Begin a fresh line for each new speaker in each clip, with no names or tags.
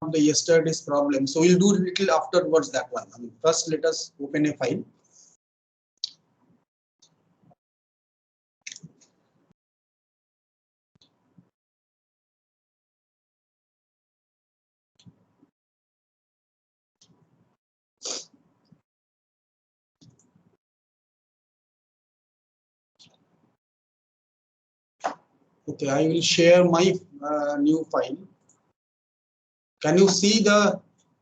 of the yesterday's problem. So we'll do a little afterwards that one. I mean, first let us open a file. Okay, I will share my new file. Can you see the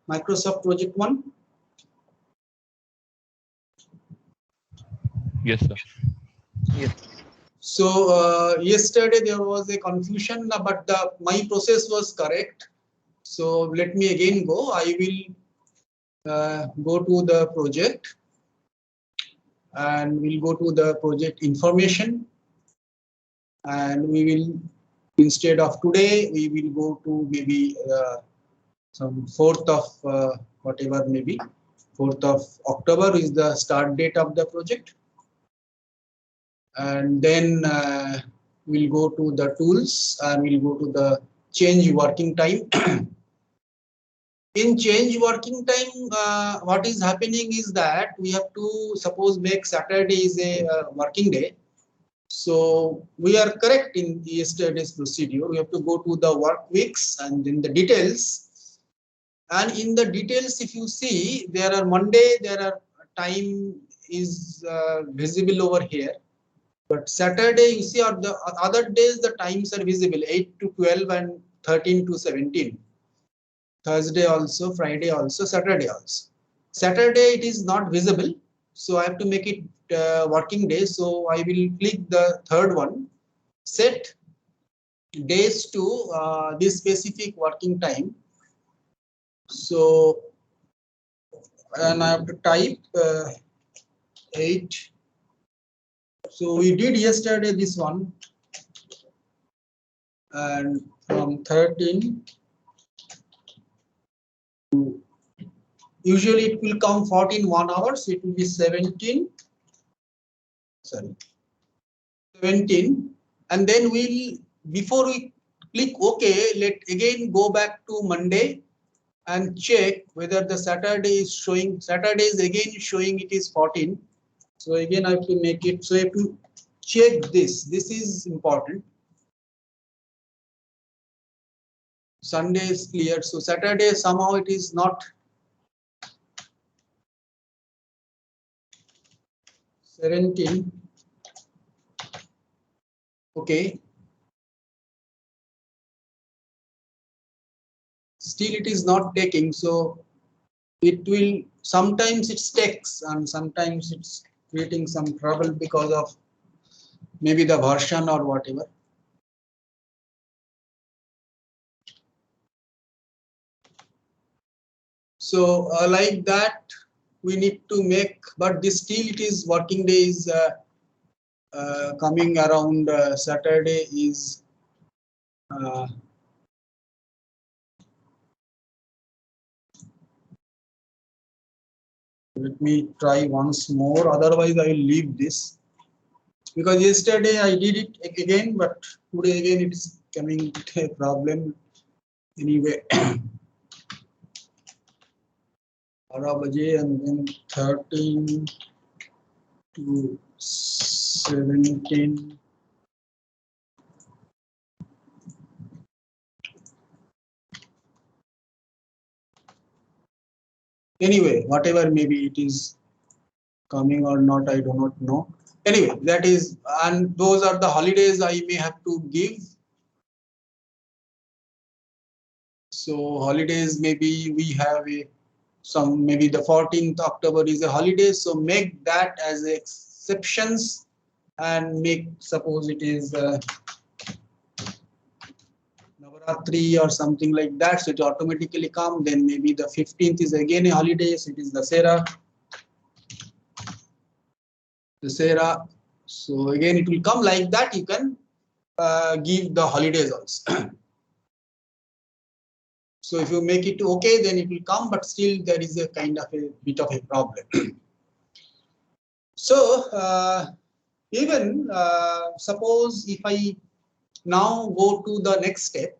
Microsoft project one?
Yes, sir.
Yes.
So yesterday there was a confusion, but my process was correct. So let me again go. I will go to the project and we'll go to the project information, and we will, instead of today, we will go to maybe some 4th of whatever, maybe 4th of October is the start date of the project. And then we'll go to the tools and we'll go to the change working time. In change working time, what is happening is that we have to suppose make Saturday is a working day. So we are correct in yesterday's procedure. We have to go to the work weeks and in the details. And in the details, if you see, there are Monday, there are time is visible over here. But Saturday, you see, or the other days, the times are visible 8 to 12 and 13 to 17. Thursday also, Friday also, Saturday also. Saturday, it is not visible. So I have to make it working day. So I will click the third one, set days to this specific working time. So, and I have to type 8. So we did yesterday this one, and from 13 to, usually it will come 14 1 hours, so it will be 17. Sorry, 17, and then we'll, before we click OK, let again go back to Monday and check whether the Saturday is showing. Saturday is again showing it is 14. So again I have to make it. So I have to check this. This is important. Sunday is clear. So Saturday somehow it is not. 17. Okay. Still it is not taking. So it will, sometimes it takes and sometimes it's creating some trouble because of maybe the version or whatever. So like that we need to make, but this still it is working day is coming around Saturday is let me try once more, otherwise I will leave this, because yesterday I did it again, but today again it is coming a problem anyway. 12 baje and then 13 to 17. Anyway, whatever, maybe it is coming or not, I do not know. Anyway, that is, and those are the holidays I may have to give. So holidays, maybe we have some, maybe the 14th October is a holiday, so make that as exceptions and make, suppose it is Navaratri or something like that, so it automatically come. Then maybe the 15th is again a holiday, so it is Dussehra. So again it will come like that. You can give the holidays also. So if you make it okay, then it will come, but still there is a kind of a bit of a problem. So even suppose if I now go to the next step.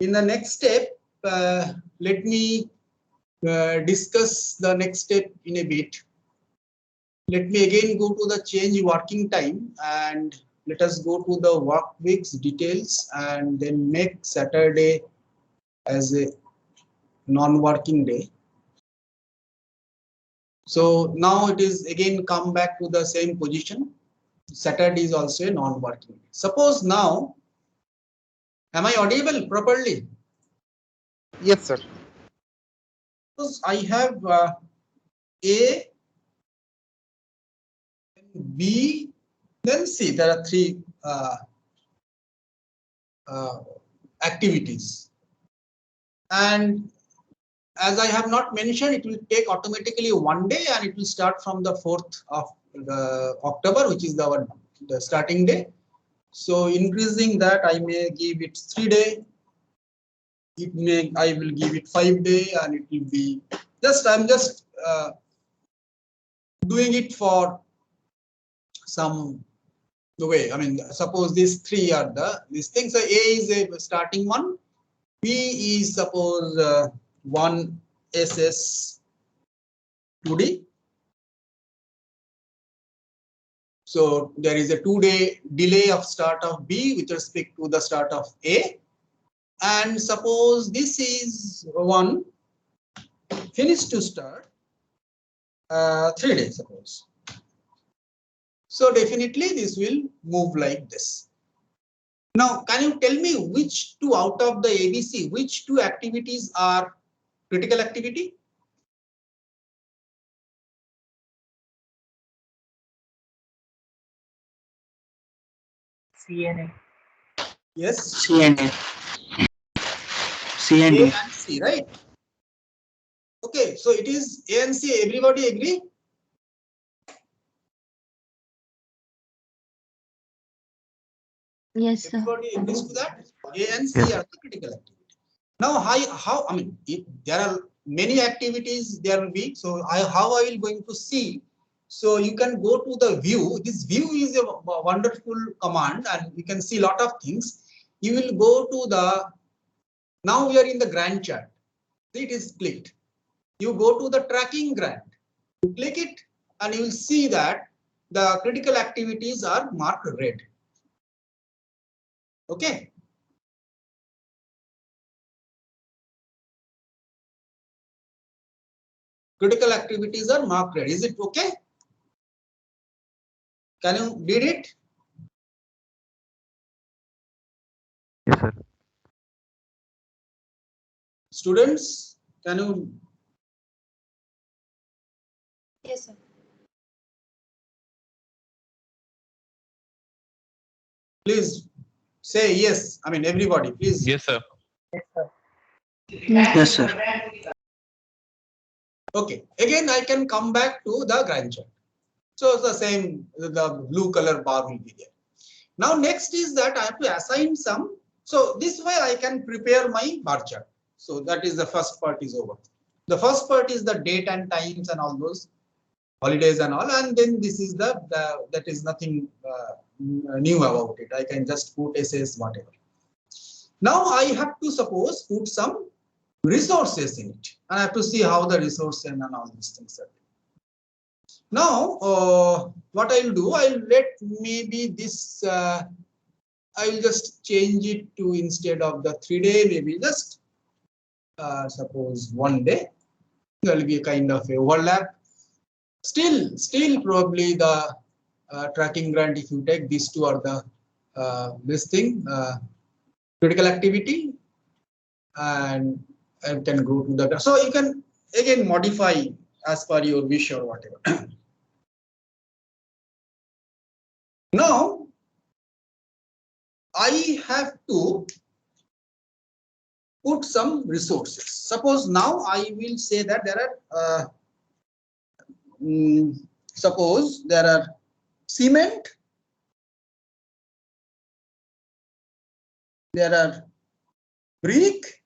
In the next step, let me discuss the next step in a bit. Let me again go to the change working time and let us go to the work weeks details and then make Saturday as a non-working day. So now it is again come back to the same position. Saturday is also a non-working day. Suppose now, am I audible properly?
Yes, sir.
Suppose I have A, B, then C. There are three activities. And as I have not mentioned, it will take automatically one day and it will start from the 4th of October, which is the starting day. So increasing that, I may give it 3 days. I will give it 5 days, and it will be just, I'm just doing it for some way. I mean, suppose these three are these things. So A is a starting one. B is suppose 1 SS 2D. So there is a 2-day delay of start of B with respect to the start of A. And suppose this is one finish to start 3 days, suppose. So definitely this will move like this. Now, can you tell me which two out of the ABC, which two activities are critical activity?
CNA.
Yes.
CNA.
A and C, right? Okay, so it is A and C. Everybody agree?
Yes, sir.
Everybody agrees to that? A and C are the critical activity. Now, how I mean, if there are many activities there will be. So how I will going to see. So you can go to the view. This view is a wonderful command, and you can see a lot of things. You will go to the. Now we are in the Gantt chart. It is clicked. You go to the tracking Gantt. You click it, and you will see that the critical activities are marked red. Okay. Critical activities are marked red. Is it okay? Can you read it?
Yes, sir.
Students, can you?
Yes, sir.
Please say yes. I mean, everybody, please.
Yes, sir.
Yes, sir.
Okay. Again, I can come back to the Gantt chart. So it's the same. The blue color bar will be there. Now, next is that I have to assign some. So this way I can prepare my bar chart. So that is the first part is over. The first part is the date and times and all those holidays and all, and then this is the that is nothing new about it. I can just put SS whatever. Now I have to suppose put some resources in it, and I have to see how the resource and all these things are. Now what I'll do, I'll let maybe this I will just change it to, instead of the 3 day, maybe just suppose 1 day. There will be a kind of a overlap. Still probably the tracking Gantt, if you take these two are the this thing critical activity, and I can go to the, so you can again modify as per your wish or whatever. Now I have to put some resources. Suppose now I will say that there are suppose there are cement, there are brick,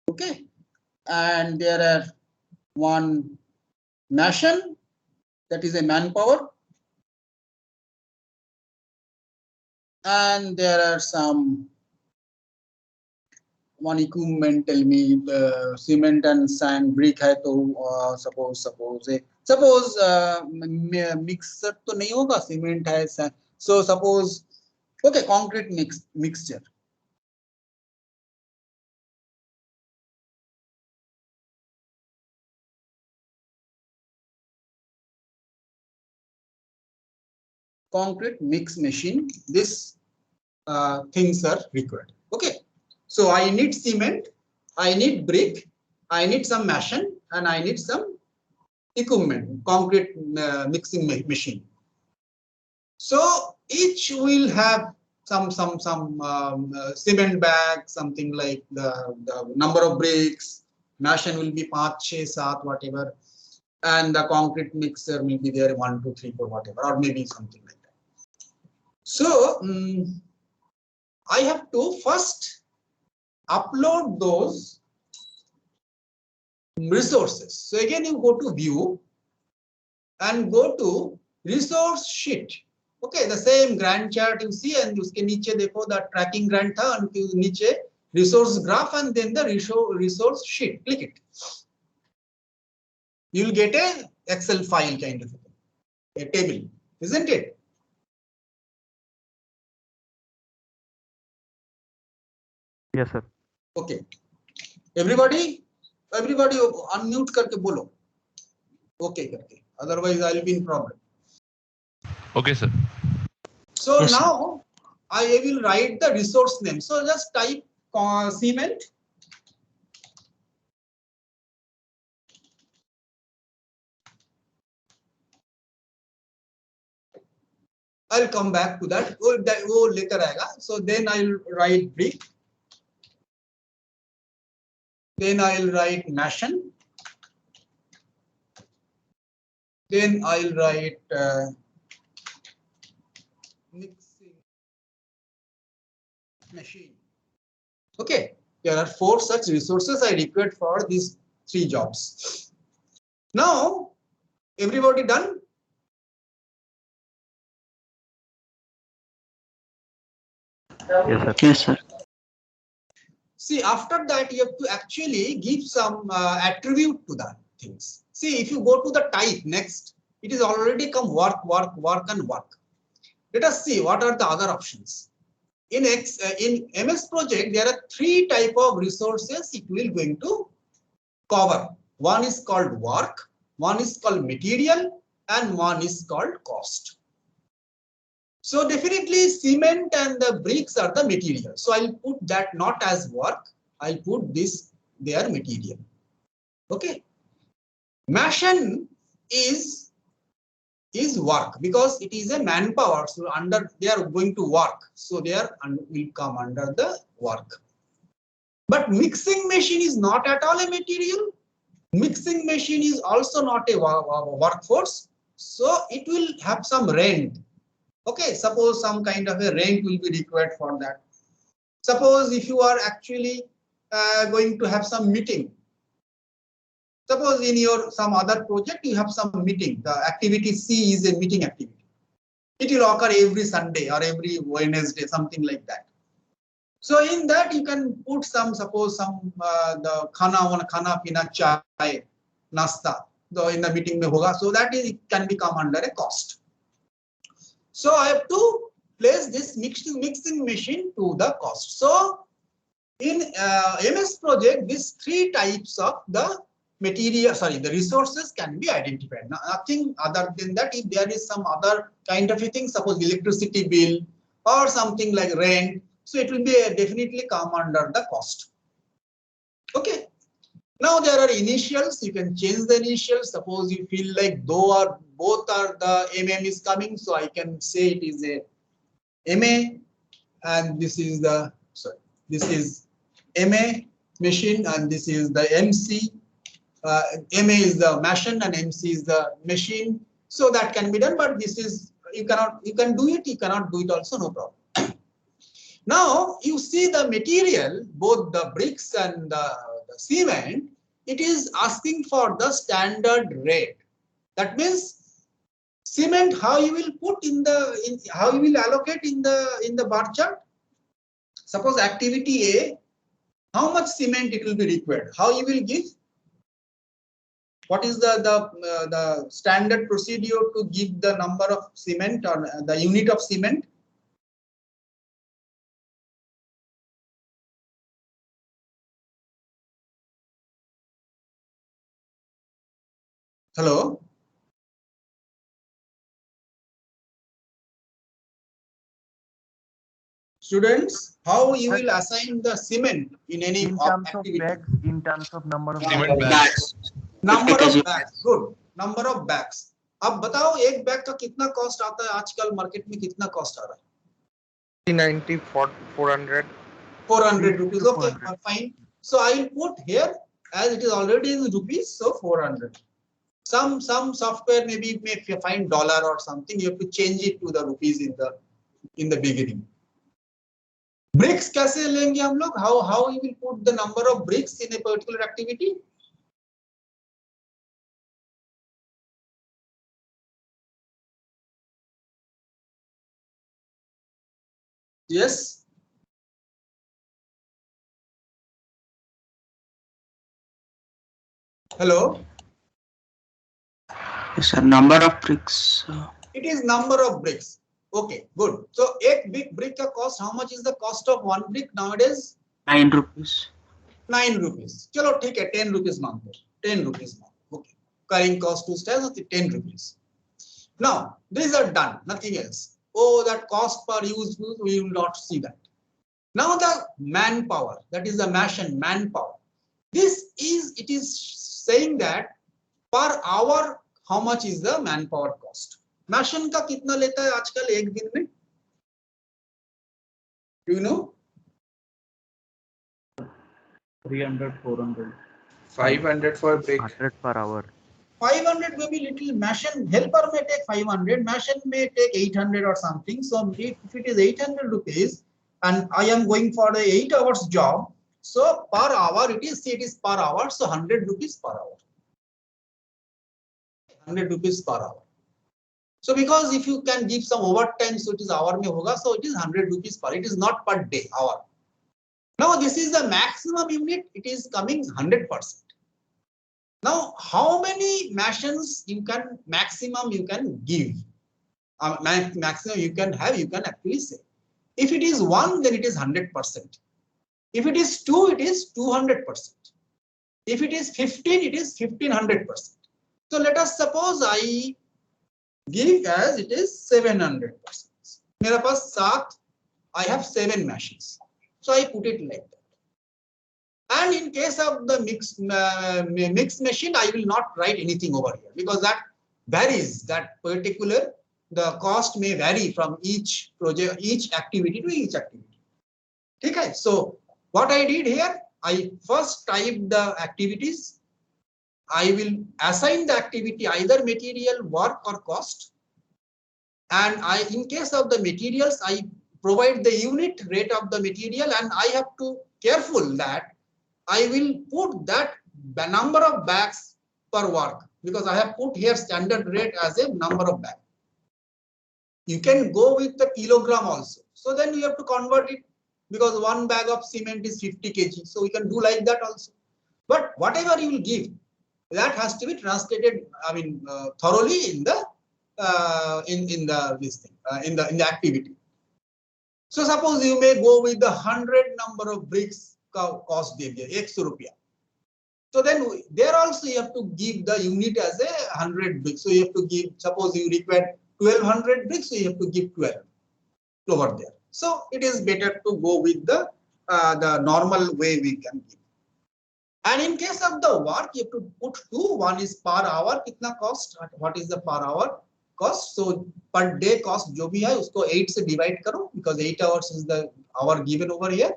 okay, and there are one mason, that is a manpower, and there are some one equipment, tell me cement and sand brick है तो suppose mixer तो नहीं होगा, cement है sand, so suppose okay, concrete mixture. Concrete mix machine, this things are required. Okay, so I need cement, I need brick, I need some machine, and I need some equipment, concrete mixing machine. So each will have some cement bag, something like the number of bricks, machine will be 5, 6, 7, whatever, and the concrete mixer will be there 1, 2, 3, 4, whatever, or maybe something like that. So I have to first upload those resources. So again, you go to view and go to resource sheet. Okay, the same Gantt chart you see, and uske niche dekho the tracking Gantt tha, and niche resource graph, and then the resource sheet. Click it. You will get a Excel file kind of thing, a table, isn't it?
Yes, sir.
Okay. Everybody unmute करके बोलो. Okay करके. Otherwise, I will be in problem.
Okay, sir.
So
Yes,
now I will write the resource name. So just type cement. I'll come back to that. वो later आएगा. So then I'll write brick. Then I'll write machine. Then I'll write mixing machine. Okay, there are 4 such resources I required for these 3 jobs. Now, everybody done?
Yes, sir.
Yes, sir.
See, after that, you have to actually give some attribute to that things. See, if you go to the type next, it is already come work, and work. Let us see what are the other options. In MS Project, there are 3 type of resources it will going to cover. One is called work, one is called material, and one is called cost. So definitely cement and the bricks are the material. So I'll put that not as work. I'll put this their material. Okay. Machine is work because it is a manpower. So under they are going to work. So they are will come under the work. But mixing machine is not at all a material. Mixing machine is also not a workforce. So it will have some rent. Okay, suppose some kind of a rent will be required for that. Suppose if you are actually going to have some meeting. Suppose in your some other project you have some meeting. The activity C is a meeting activity. It will occur every Sunday or every Wednesday, something like that. So in that you can put some, suppose some the khana pina chai nasta. So in the meeting mein hoga. So that is, it can become under a cost. So I have to place this mixing machine to the cost. So in MS Project, these 3 types of the material, the resources can be identified. Now, nothing other than that. If there is some other kind of a thing, suppose electricity bill or something like rent, so it will be definitely come under the cost. Okay. Now there are initials. You can change the initials. Suppose you feel like both are the MM is coming, so I can say it is a MA, and this is the this is MA machine, and this is the MC. MA is the machine and MC is the machine. So that can be done, but this is you can do it. You cannot do it also, no problem. Now you see the material, both the bricks and the cement. It is asking for the standard rate. That means cement, how you will put how you will allocate in the bar chart. Suppose activity A how much cement it will be required. How you will give? What is the standard procedure to give the number of cement or the unit of cement? Hello? Students, how you will assign the cement in any
In terms of
activity?
bags, in terms of number of
Cement
bags.
bags.
Number of bags. Good. Number of bags. अब बताओ एक bag का कितना cost आता है आजकल market में कितना कॉस्ट आ रहा है
90 400
400 rupees. Okay,
400.
fine. So I will put here as it is already in rupees, so 400. Some software maybe may find dollar or something. You have to change it to the rupees in the beginning. Bricks कैसे लेंगे हम लोग? How you will put the number of bricks in a particular activity? Yes. Hello.
Yes, sir. Number of bricks.
It is number of bricks. Okay, good. So एक big brick का cost, how much is the cost of one brick nowadays?
9 rupees.
9 rupees. चलो ठीक है 10 rupees मानते हैं 10 rupees मानते. Okay. Carrying cost to stairs of 10 rupees. Now these are done. Nothing else. Oh, that cost per use we will not see that. Now the manpower, that is the machine manpower. It is saying that per hour how much is the manpower cost. Machine का कितना लेता है आजकल एक दिन में? Do you know?
300, 400.
500 for brick.
100 per hour.
500 may be little. Machine helper may take 500. Machine may take 800 or something. So if it is 800 rupees and I am going for the 8 hours job, so per hour it is per hour. So 100 rupees per hour. 100 rupees per hour. So because if you can give some overtime, so it is hour mein hoga, so it is 100 rupees per. It is not per day, hour. Now this is the maximum unit. It is coming 100%. Now how many machines maximum you can give? Maximum you can have, you can actually say. If it is 1, then it is 100%. If it is 2, it is 200%. If it is 15, it is 1500%. So let us suppose I give as it is 700%. मेरे पास 7, I have 7 machines. So I put it like that. And in case of the mixed machine, I will not write anything over here because that varies. That particular, the cost may vary from each project, each activity to each activity. Okay. So what I did here, I first typed the activities. I will assign the activity either material, work or cost. And in case of the materials, I provide the unit rate of the material, and I have to careful that I will put that number of bags per work because I have put here standard rate as a number of bags. You can go with the kilogram also. So then you have to convert it because one bag of cement is 50 kg. So we can do like that also. But whatever you will give, that has to be translated. I mean, thoroughly in the in the activity. So suppose you may go with the 100 number of bricks cost दे दिया 100 रुपया. So then there also you have to give the unit as a 100 bricks. So you have to give, suppose you require 1200 bricks, so you have to give 12 over there. So it is better to go with the normal way we can give. And in case of the work, you have to put 2. One is per hour, kitna cost? What is the per hour cost? So per day cost जो भी है उसको 8 से divide करो because 8 hours is the hour given over here.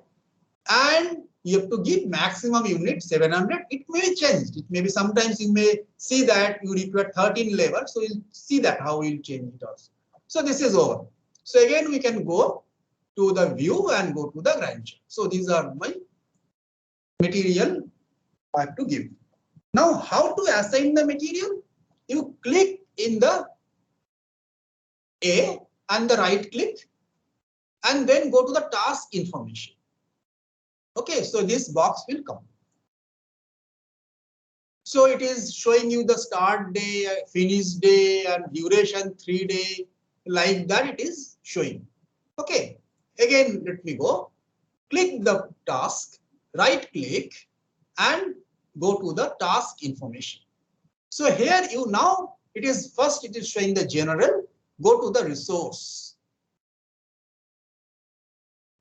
And you have to give maximum unit 700. It may be changed. It may be sometimes you may see that you require 13 labor. So you'll see that how you'll change it also. So this is over. So again we can go to the view and go to the grind chart. So these are my material I have to give. Now how to assign the material? You click in the A and the right click and then go to the task information. Okay, so this box will come. So it is showing you the start day, finish day, and duration 3 day. Like that it is showing. Okay, again let me go. Click the task, right click, and go to the task information. So here you now it is first it is showing the general. Go to the resource.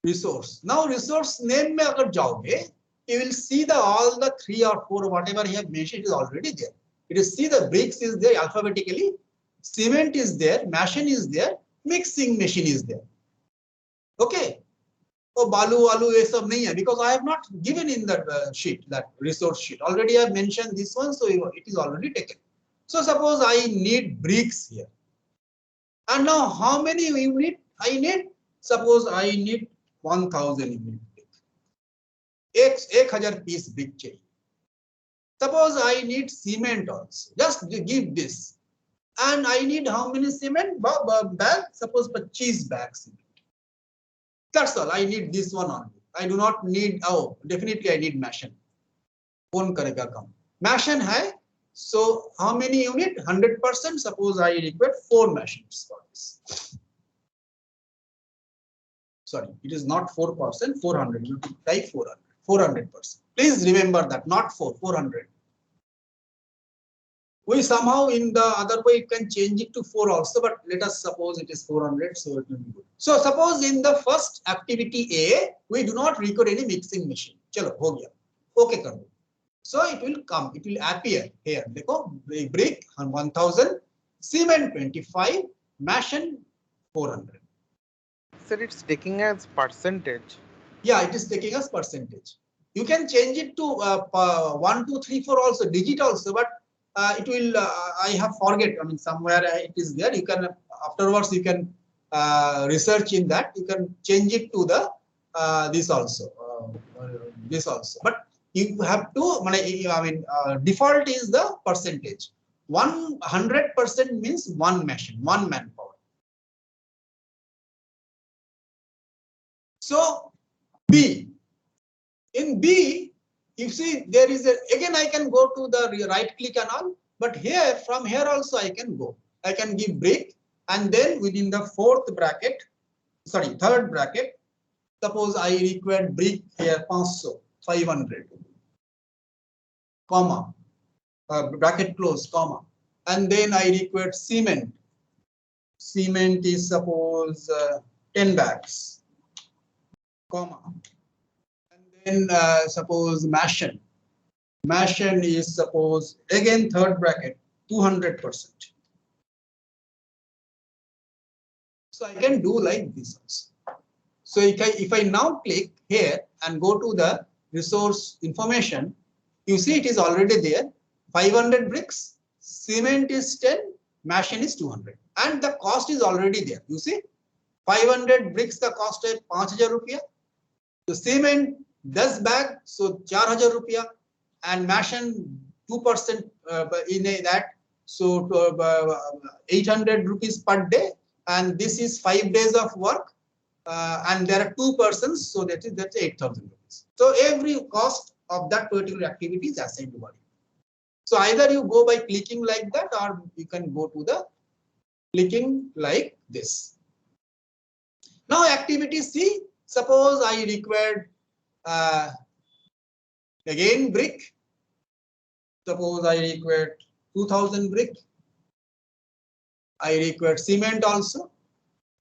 Resource. Now resource name में अगर जाओगे, you will see the all the 3 or 4 whatever he have mentioned is already there. You will see the bricks is there alphabetically, cement is there, machine is there, mixing machine is there. Okay. Oh, balu walu ये सब नहीं है because I have not given in the sheet that resource sheet. Already I have mentioned this one, so it is already taken. So suppose I need bricks here, and now how many unit I need? Suppose I need 1000 unit. 1000 piece brick चाहिए. Suppose I need cement also. Just give this, and I need how many cement bag? Suppose 25 bags. That's all. I need this one only. I do not need. Oh, definitely I need machine. कौन करेगा काम? Machine है. So how many unit? 100%. Suppose I require 4 machines for this. Sorry, it is not 4%. 400. You type 400. 400%. Please remember that, not 400. We somehow in the other way can change it to 4 also, but let us suppose it is 400, so it will be good. So suppose in the first activity A, we do not record any mixing machine. Chalo, ho gaya. Okay, kar do. So it will come, it will appear here. Dekho, brick 1000, cement 25, machine 400.
Sir, it's taking as percentage.
Yeah, it is taking as percentage. You can change it to 1, 2, 3, 4 also, digit also, but it will, I have forget, I mean, somewhere it is there. You can, afterwards, you can research in that. You can change it to the, this also, But you have to, I mean, default is the percentage. 100% means one machine, one manpower. So, B. In B, you see there is a, again I can go to the right click and all, but here from here also I can go. I can give brick, and then within the third bracket, suppose I require brick here 500, comma, bracket close, comma, and then I require cement. Cement is suppose 10 bags, comma. Then suppose machine is suppose again third bracket 200%. So I can do like this also. So if I now click here and go to the resource information, you see it is already there. 500 bricks, cement is 10, machine is 200, and the cost is already there. You see, 500 bricks the cost is 5000 rupiah. The cement 10 bag, so 4000 rupiah, and machine 2% in that, so 800 rupees per day, and this is 5 days of work, and there are 2 persons, so that's 8000 rupees. So every cost of that particular activity is assigned to body. So either you go by clicking like that, or you can go to the clicking like this. Now activity C, suppose I required again brick. Suppose I required 2000 brick. I required cement also.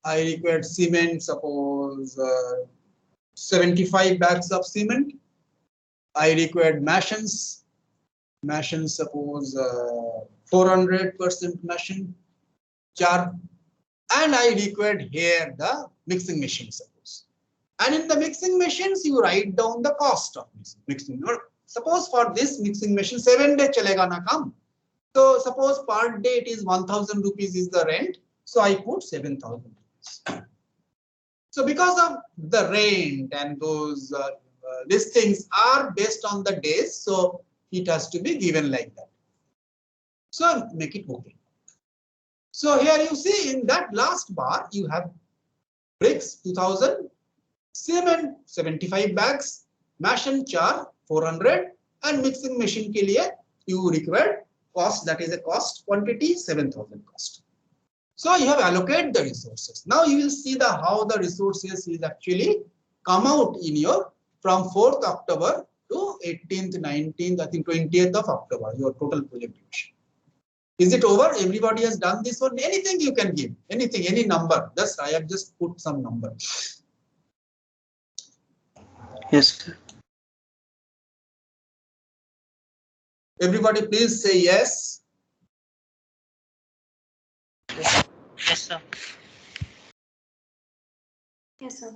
I required cement, suppose 75 bags of cement. I required machines. Machine, suppose 400% machine. And I required here the mixing machine, suppose. And in the mixing machines, you write down the cost of mixing. Suppose for this mixing machine, 7 days chalega na kam. So suppose per day it is 1000 rupees is the rent. So I put 7000 rupees. So because of the rent and those these things are based on the days, so it has to be given like that. So make it okay. So here you see in that last bar you have bricks 2000, cement 75 bags, Machine charge 400 and mixing machine के लिए you require cost, that is a cost quantity 7,000 cost. So you have allocated the resources. Now you will see the how the resources is actually come out in your from 4th October to 18th, 19th, I think 20th of October, your total project duration. Is it over? Everybody has done this one. Anything you can give, anything, any number. Just I have just put some number.
Yes, sir.
Everybody please say yes.
Yes, sir.
Yes, sir.
Yes, sir.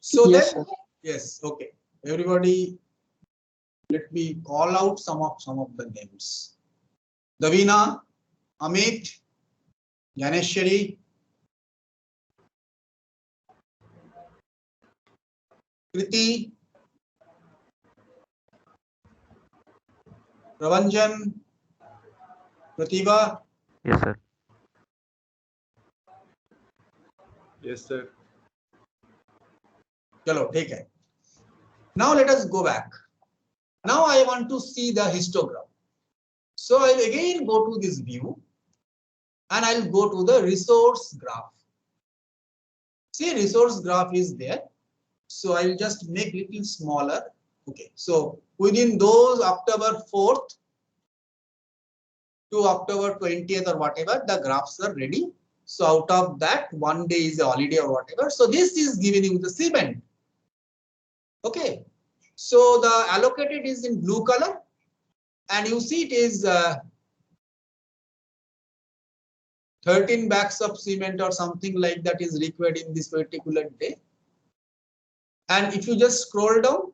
So
Yes,
then,
sir.
yes, okay. Everybody, let me call out some of the names. Davina, Amit, Ganeshwari, Kriti, Ravanjan, Pratibha.
Yes, sir.
Yes, sir. Chalo, take it. Now let us go back. Now I want to see the histogram. So I'll again go to this view and I'll go to the resource graph. See, resource graph is there. So I'll just make little smaller. Okay. So within those October 4th to October 20th or whatever, the graphs are ready. So out of that, one day is a holiday or whatever. So this is giving you the cement. Okay. So the allocated is in blue color. And you see it is 13 bags of cement or something like that is required in this particular day. And if you just scroll down,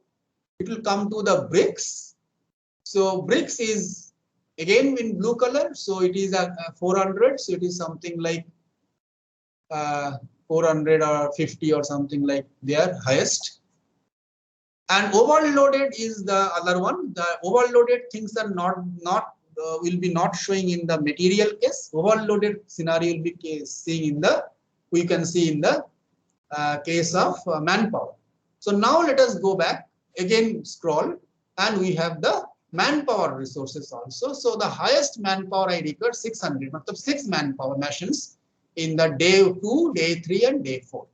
it will come to the bricks. So bricks is again in blue color. So it is a 400. So it is something like 400 or 50 or something like their highest. And overloaded is the other one. The overloaded things are will be not showing in the material case. Overloaded scenario will be seeing in the, we can see in the case of manpower. So now let us go back again, scroll, and we have the manpower resources also. So the highest manpower I record 600, but 6 manpower machines in the day 2, day 3, and day 4.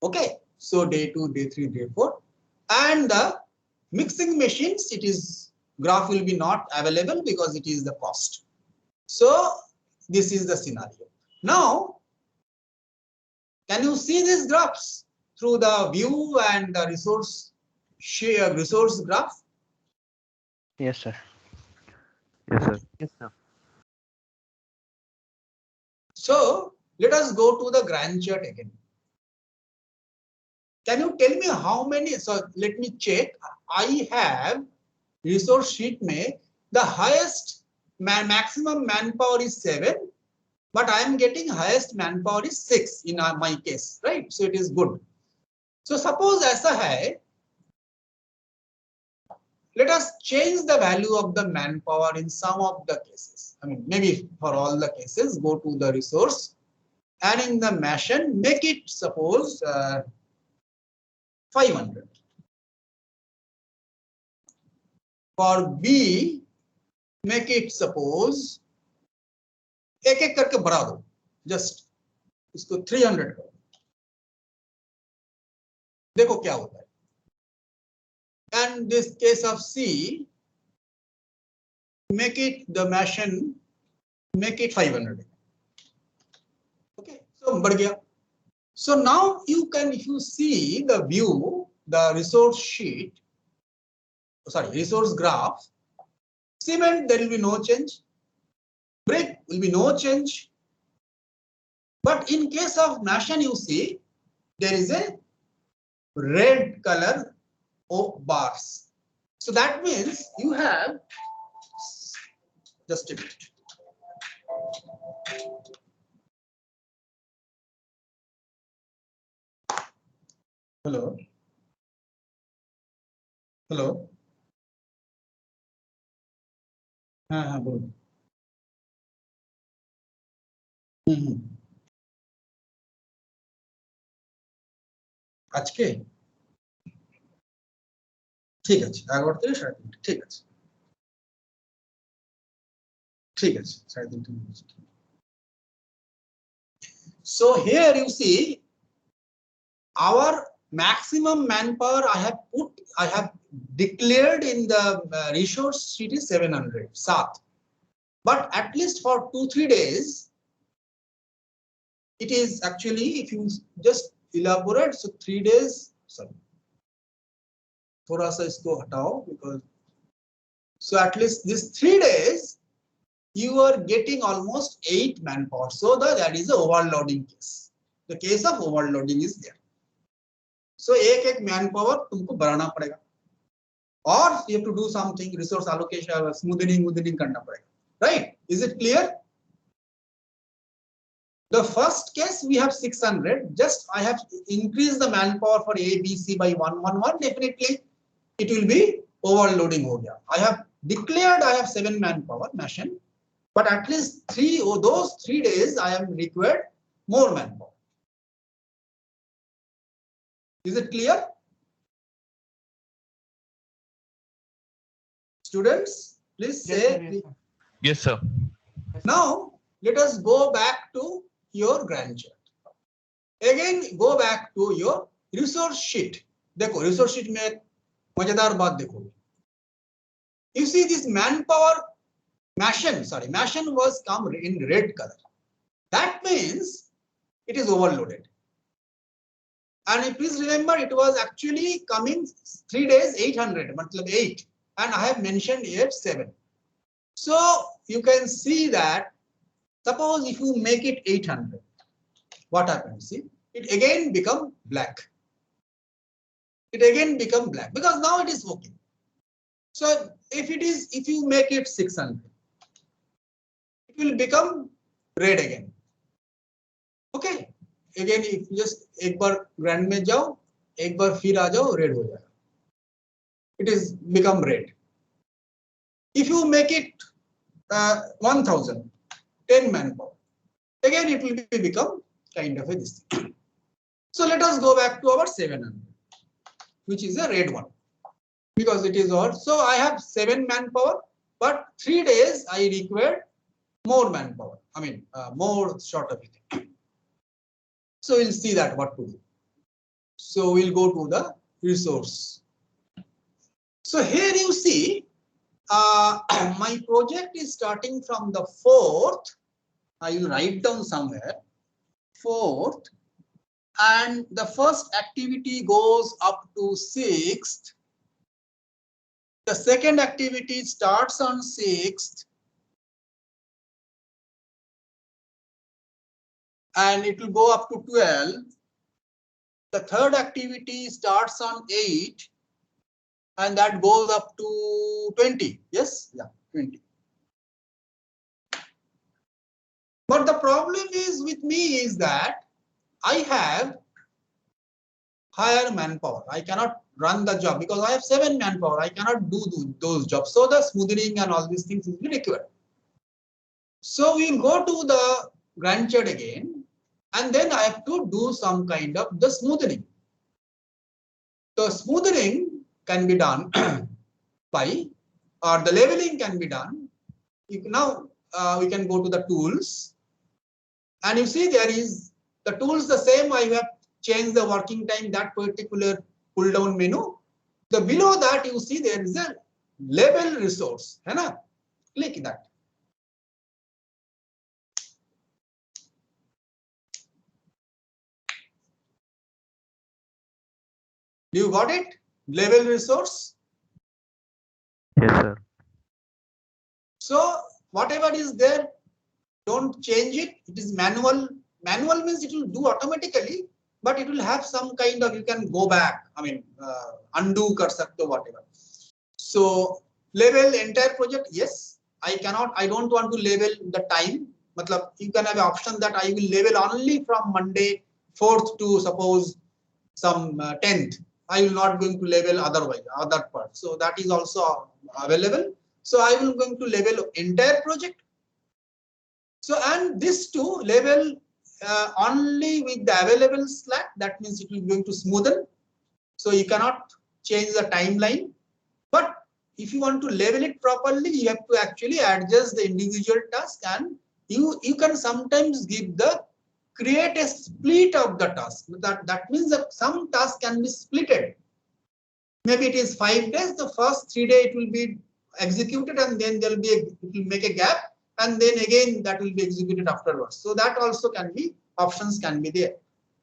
Okay, so day 2, day 3, day 4. And the mixing machines, it is graph will be not available because it is the cost. So this is the scenario. Now, can you see these graphs through the view and the resource graph?
Yes, sir. Yes, sir. Yes, sir.
So let us go to the Gantt chart again. Can you tell me how many? So let me check. I have resource sheet में the highest maximum manpower is 7, but I am getting highest manpower is 6 in my case, right? So it is good. So suppose ऐसा है, let us change the value of the manpower in some of the cases. I mean, maybe for all the cases, go to the resource and in the machine, make it suppose 500. For B, make it suppose एक एक करके बढ़ा दो, just इसको 300 करो, देखो क्या होता है. And this case of C, make it the machine, make it 500. Okay, so बढ़ गया. So now you can, if you see the view, the resource sheet, sorry, resource graph, cement there will be no change, brick will be no change, but in case of machine you see there is a red color of bars. So that means you have, just a minute. Hello. Hello. हाँ बोलो। আজকে ঠিক আছে 11টা থেকে 3:30 ঠিক আছে ঠিক আছে 3:30 So here you see our maximum manpower I have declared in the resource sheet is 700 7, but at least for 2-3 days it is actually, if you just elaborate, so 3 days, sorry, थोड़ा सा इसको हटाओ, because so at least these 3 days you are getting almost 8 manpower, so that is a overloading case. The case of overloading is there. So एक manpower तुमको बढ़ाना पड़ेगा, or you have to do something, resource allocation, smoothing करना पड़ेगा, right? Is it clear? The first case we have 600, just I have increased the manpower for A, B, C by 111, definitely it will be overloading ho gaya. I have declared I have 7 manpower machine, but at least those 3 days I am required more manpower. Is it clear? Students, please say.
Yes, sir.
Now let us go back to your Gantt chart. Again go back to your resource sheet. देखो resource sheet में मजेदार बात देखो. You see this manpower machine was come in red color. That means it is overloaded. And please remember, it was actually coming 3 days 800, matlab 8, and I have mentioned here 7. So you can see that, suppose if you make it 800, what happens? See, it again become black. It again become black because now it is working. So if you make it 600, it will become red again. Okay. Again, if just एक बार grand में जाओ, एक बार फिर आ जाओ, red हो जाएगा. It is become red. If you make it 1000, 10 manpower, again it will become kind of a this thing. So let us go back to our 700, which is a red one, because it is all. So I have 7 manpower, but 3 days I required more manpower. I mean more short of it. So we'll see that what to do. So we'll go to the resource. So here you see my project is starting from the 4th. I will write down somewhere 4th, and the first activity goes up to 6th. The second activity starts on 6th. And it will go up to 12. The third activity starts on 8, and that goes up to 20. Yes, yeah, 20. But the problem is with me is that I have higher manpower. I cannot run the job because I have 7 manpower. I cannot do those jobs. So the smoothing and all these things is required. So we'll go to the Gantt chart again, and then I have to do some kind of the smoothing. So smoothing can be done by, or the leveling can be done. Now we can go to the tools, and you see there is the tools the same. I have changed the working time, that particular pull down menu. The below that you see there is a label resource. है ना? Click that. You got it? Label resource.
Yes, sir.
So whatever is there, don't change it. It is manual. Manual means it will do automatically, but it will have some kind of, you can go back. I mean, undo kar sakte ho, whatever. So label entire project. Yes, I don't want to label the time. Matlab, you can have an option that I will label only from Monday 4th to suppose some 10th. I will not going to label otherwise, other part. So that is also available. So I will going to label entire project. So and this two label only with the available slack. That means it will going to smoothen. So you cannot change the timeline. But if you want to label it properly, you have to actually adjust the individual task, and you can sometimes give the create a split of the task. That means that some task can be splitted. Maybe it is 5 days. The first 3 days it will be executed, and then there will be it will make a gap, and then again that will be executed afterwards. So that also can be options can be there,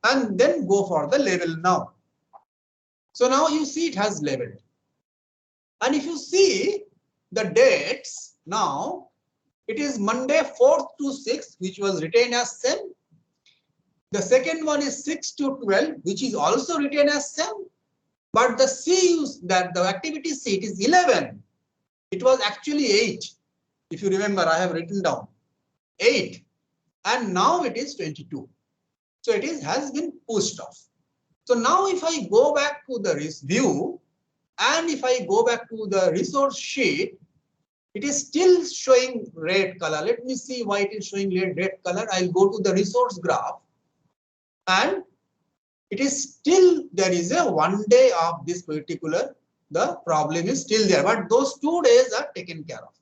and then go for the label now. So now you see it has labeled. And if you see the dates now, it is Monday 4th to 6th, which was retained as same. The second one is 6 to 12, which is also retained as same. But the C that the activity C, it is 11. It was actually 8. If you remember, I have written down 8, and now it is 22. So it has been pushed off. So now if I go back to the view, and if I go back to the resource sheet, it is still showing red color. Let me see why it is showing red color. I'll go to the resource graph, and it is still there is a 1 day of this particular. The problem is still there, but those 2 days are taken care of.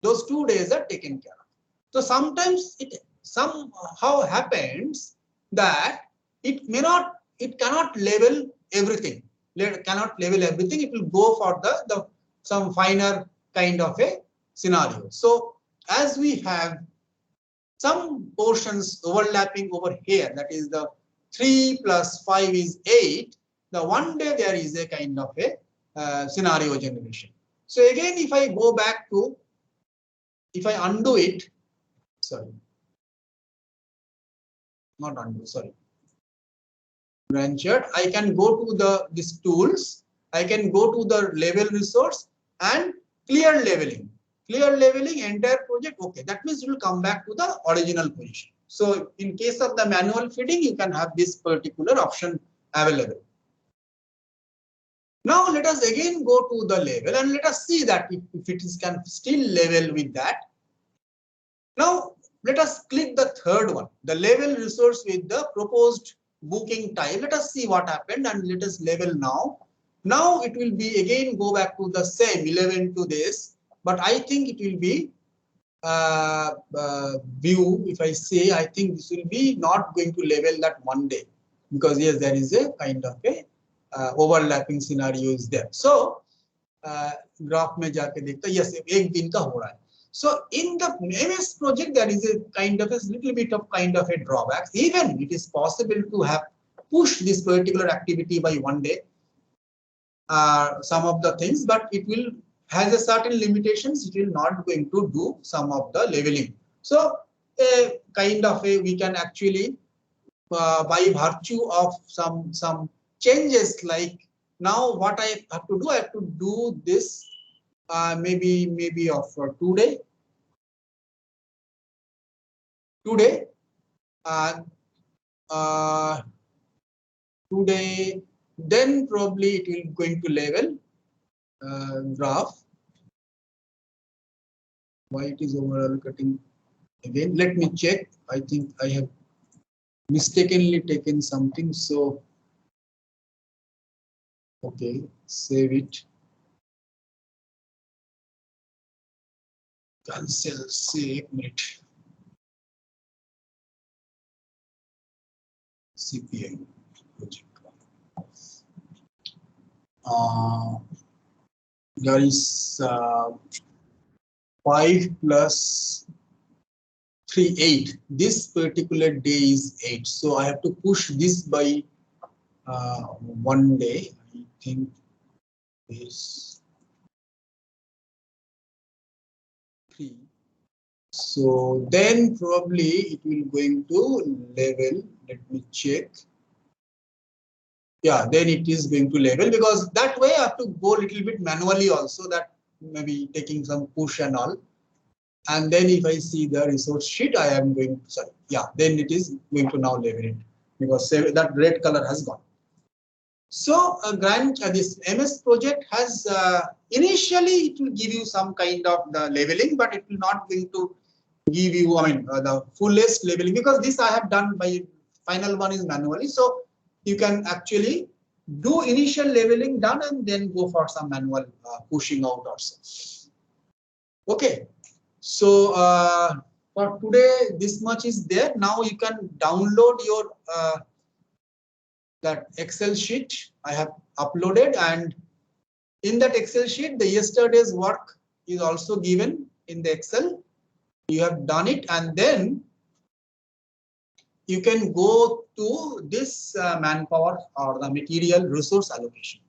Those 2 days are taken care of. So sometimes it somehow happens that it cannot label everything. Cannot label everything. It will go for the some finer kind of a scenario. So as we have some portions overlapping over here, that is the 3 plus 5 is 8. The 1 day there is a kind of a scenario generation. So again, if I go back to, if I undo it, sorry, not undo, sorry, branch chart, I can go to these tools. I can go to the label resource and clear labeling. Clear labeling entire project. Okay, that means it will come back to the original position. So in case of the manual feeding, you can have this particular option available. Now let us again go to the label, and let us see that if it is can still label with that. Now let us click the third one, the label resource with the proposed booking time. Let us see what happened, and let us label now. Now it will be again go back to the same 11 to this, but I think it will be view. If I say, I think this will be not going to label that 1 day, because yes, there is a kind of a overlapping scenario is there. So graph में जाके देखता, yes, एक दिन का हो रहा है. So in the MS project, there is a kind of a little bit of kind of a drawback. Even it is possible to have push this particular activity by 1 day, some of the things, but it will has a certain limitations. It will not going to do some of the labeling. So a kind of a we can actually by virtue of some changes, like now what I have to do, I have to do this maybe of 2 day. Today, then probably it will going to label graph. Why it is overall cutting again? Let me check. I think I have mistakenly taken something. So, okay, save it. Cancel, save it. CPM project. There is 5 plus 3, 8. This particular day is 8. So I have to push this by 1 day. I think is 3. So then probably it will going to label. Let me check. Yeah, then it is going to label, because that way I have to go a little bit manually also, that maybe taking some push and all. And then if I see the resource sheet, I am going to, sorry, yeah, then it is going to now label it, because that red color has gone. So this MS project has initially it will give you some kind of the leveling, but it will not going to give you, I mean, the fullest leveling, because this I have done by final one is manually. So you can actually do initial leveling done and then go for some manual pushing out also. Okay. So for today, this much is there. Now you can download your that Excel sheet I have uploaded, and in that Excel sheet, the yesterday's work is also given in the Excel. You have done it, and then you can go to this manpower or the material resource allocation.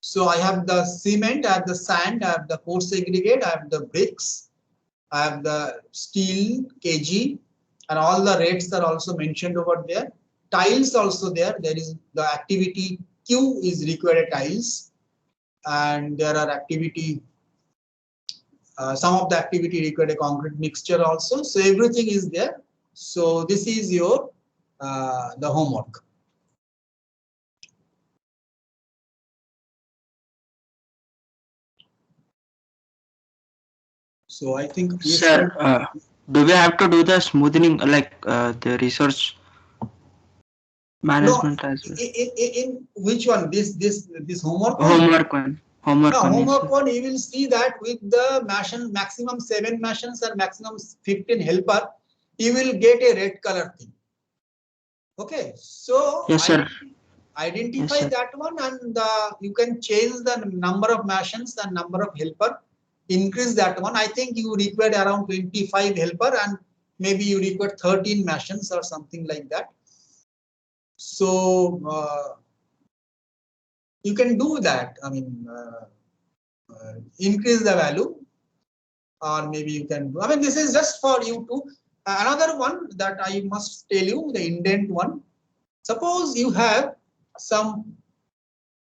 So I have the cement, I have the sand, I have the coarse aggregate, I have the bricks, I have the steel kg, and all the rates are also mentioned over there. Tiles also there. There is the activity Q is required tiles, and there are activity. Some of the activity required a concrete mixture also. So everything is there. So this is your the homework. So I think
Sir, do we have to do the smoothing like the resource management as well?
in which one? This homework?
Homework one. Homework
No,
one.
homework one, you will see that with the maximum 7 machines or maximum 15 helper, you will get a red color thing. Okay, so
Yes, sir.
identify
Yes, sir.
that one, and you can change the number of machines and number of helper, increase that one. I think you require around 25 helper, and maybe you require 13 machines or something like that. So you can do that. I mean, increase the value, or maybe you can do. I mean, this is just for you to. Another one that I must tell you, the indent one. Suppose you have some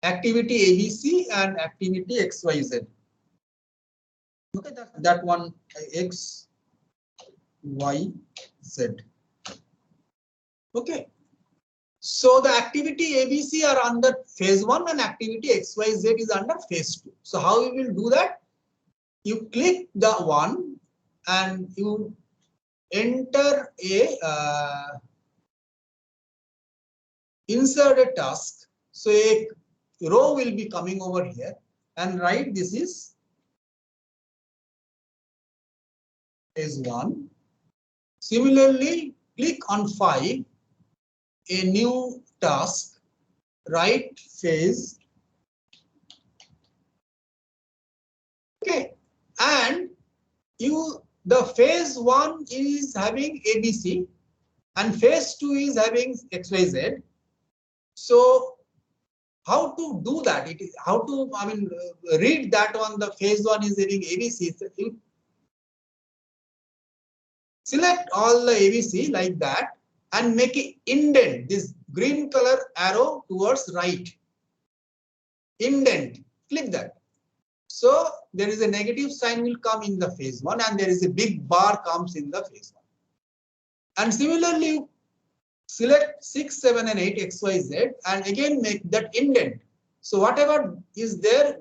activity ABC and activity XYZ. Okay, that one X, Y, Z. Okay. So the activity ABC are under phase 1 and activity XYZ is under phase 2. So how you will do that? You click the one and you enter a insert a task. So a row will be coming over here, and write this is phase 1. Similarly, click on 5, a new task, write phase. Okay, and the phase 1 is having ABC and phase 2 is having XYZ. So how to do that? It is how to, I mean, read that one. The phase 1 is having ABC. You select all the ABC like that and make it indent, this green color arrow towards right. Indent, click that. So there is a negative sign will come in the phase 1, and there is a big bar comes in the phase 1. And similarly, select 6, 7, and 8 XYZ and again make that indent. So whatever is there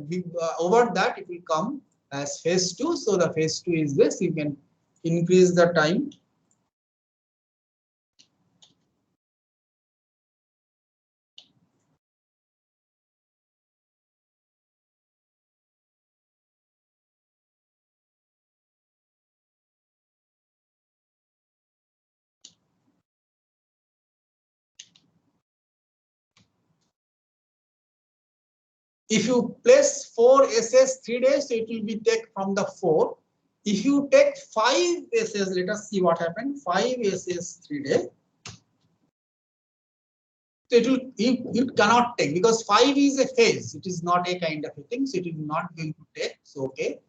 over that, it will come as phase 2. So the phase 2 is this. You can increase the time. If you place 4 SS 3 days, so it will be take from the 4. If you take 5 SS, let us see what happened. 5 SS 3 days. So it will, you cannot take, because 5 is a phase. It is not a kind of a thing. So it is not going to take. So okay.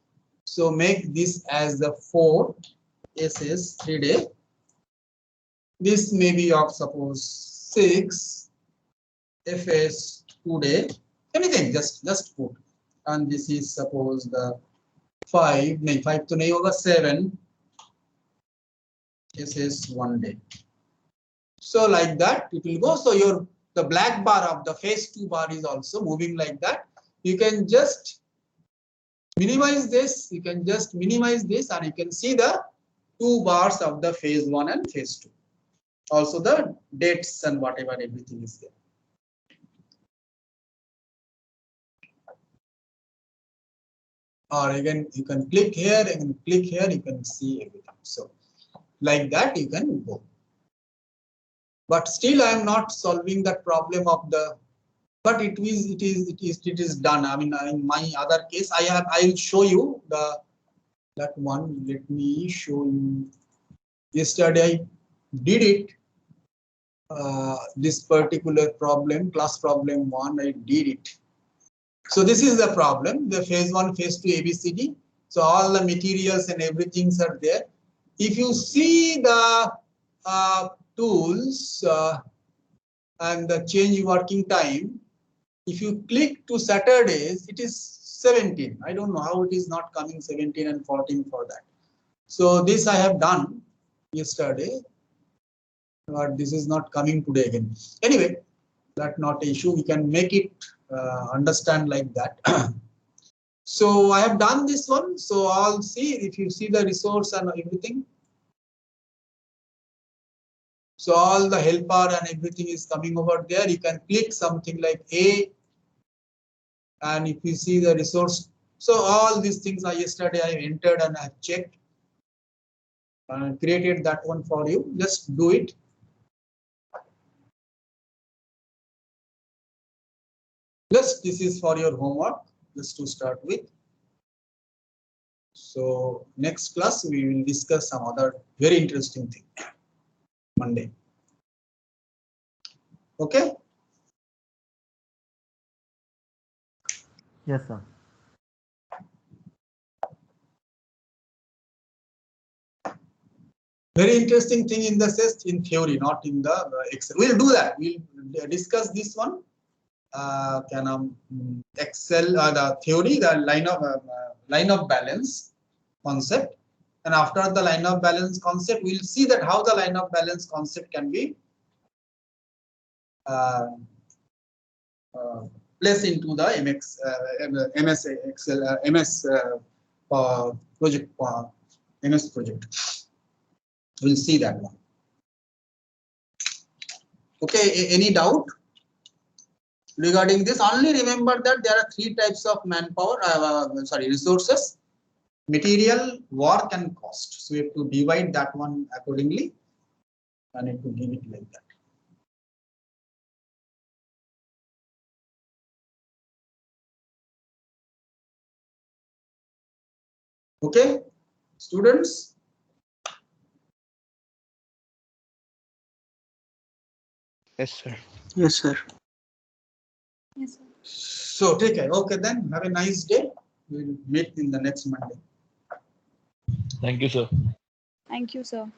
So make this as the 4 SS 3 day. This may be of suppose 6 FS 2 day. Anything, just put. And this is suppose the 5. No, 5 to nahi hoga, 7 SS 1 day. So like that it will go. So the black bar of the phase 2 bar is also moving like that. You can just minimize this. You can just minimize this, and you can see the 2 bars of the phase 1 and phase 2. Also the dates and whatever, everything is there. Or again, you can click here, and click here, you can see everything. So like that you can go. But still I am not solving that problem of the, but it is done. I mean, in my other case, I will show you that one. Let me show you. Yesterday I did it. This particular problem, class problem 1, I did it. So this is the problem, the phase 1, phase 2 ABCD. So all the materials and everything are there. If you see the tools and the change working time, if you click to Saturdays, it is 17. I don't know how it is not coming 17 and 14 for that. So this I have done yesterday, but this is not coming today again. Anyway, that's not an issue. We can make it understand like that. So I have done this one. So I'll see if you see the resource and everything. So all the helper and everything is coming over there. You can click something like A, and if you see the resource, so all these things are yesterday I entered and I have checked and created that one for you. Just do it. Just this is for your homework, just to start with. So next class we will discuss some other very interesting thing. Monday. Okay.
Yes, sir.
Very interesting thing in the test in theory, not in the Excel. We'll do that. We'll discuss this one. Excel, the theory, the line of balance concept, and after the line of balance concept, we'll see that how the line of balance concept can be placed into the MS Excel MS project. MS project. We'll see that one. Okay. Any doubt regarding this? Only remember that there are 3 types of manpower, resources: material, work, and cost. So we have to divide that one accordingly, and it to give it like that. Okay, students.
Yes, sir.
Yes, sir.
Yes, sir.
So take care. Okay, then have a nice day. We'll meet in the next Monday.
Thank you, sir.
Thank you, sir.